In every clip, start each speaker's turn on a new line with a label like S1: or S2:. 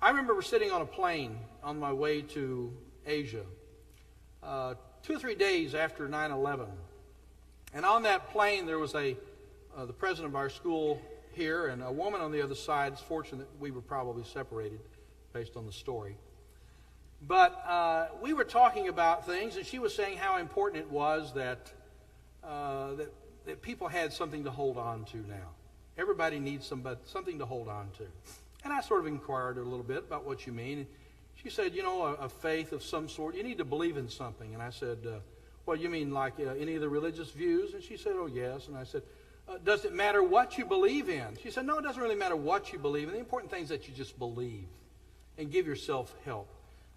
S1: I remember sitting on a plane on my way to Asia 2 or 3 days after 9/11. And on that plane there was the president of our school here and a woman on the other side. It's fortunate we were probably separated based on the story. But we were talking about things, and she was saying how important it was that people had something to hold on to now. Everybody needs something to hold on to. And I sort of inquired her a little bit about what you mean. And she said, a faith of some sort. You need to believe in something. And I said, well, you mean like any of the religious views? And she said, oh, yes. And I said, does it matter what you believe in? She said, no, it doesn't really matter what you believe in. The important thing is that you just believe and give yourself help.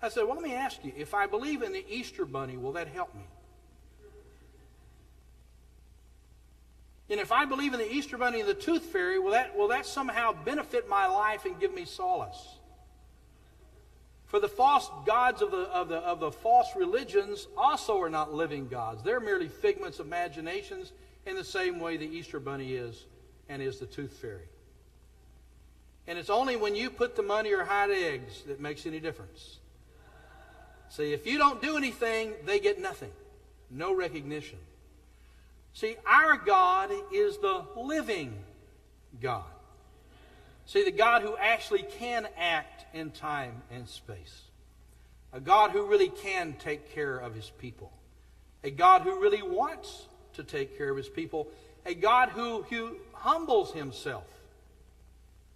S1: I said, well, let me ask you, if I believe in the Easter Bunny, will that help me? And if I believe in the Easter Bunny and the Tooth Fairy, will that somehow benefit my life and give me solace? For the false gods of the false religions also are not living gods. They're merely figments of imaginations in the same way the Easter Bunny is and is the Tooth Fairy. And it's only when you put the money or hide eggs that makes any difference. See, if you don't do anything, they get nothing. No recognition. See, our God is the living God. See, the God who actually can act in time and space. A God who really can take care of his people. A God who really wants to take care of his people. A God who humbles himself.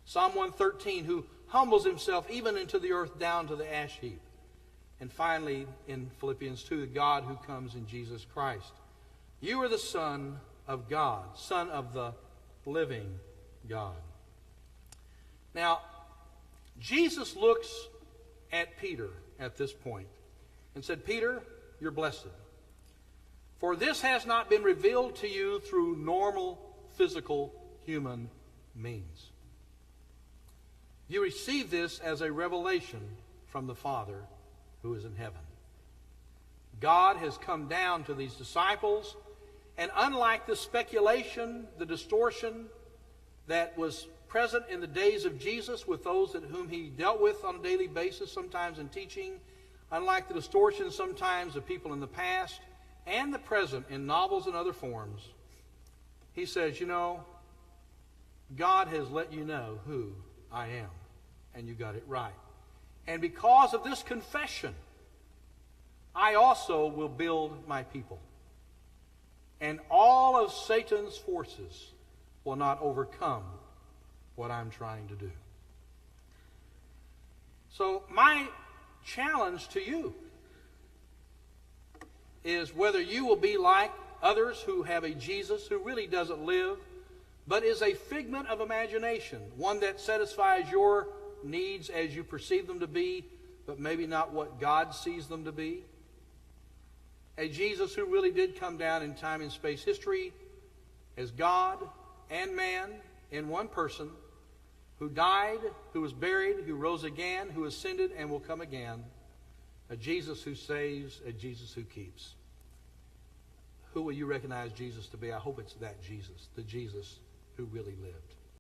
S1: Psalm 113, who humbles himself even into the earth down to the ash heap. And finally, in Philippians 2, the God who comes in Jesus Christ. You are the Son of God, Son of the living God. Now, Jesus looks at Peter at this point and said, Peter, you're blessed. For this has not been revealed to you through normal, physical, human means. You receive this as a revelation from the Father who is in heaven. God has come down to these disciples, and unlike the speculation, the distortion that was present in the days of Jesus with those whom he dealt with on a daily basis, sometimes in teaching, unlike the distortion sometimes of people in the past and the present in novels and other forms, he says, God has let you know who I am, and you got it right. And because of this confession, I also will build my people. And all of Satan's forces will not overcome what I'm trying to do. So my challenge to you is whether you will be like others who have a Jesus who really doesn't live, but is a figment of imagination, one that satisfies your needs as you perceive them to be, but maybe not what God sees them to be. A Jesus who really did come down in time and space history as God and man in one person, who died, who was buried, who rose again, who ascended and will come again. A Jesus who saves, a Jesus who keeps. Who will you recognize Jesus to be? I hope it's that Jesus, the Jesus who really lived.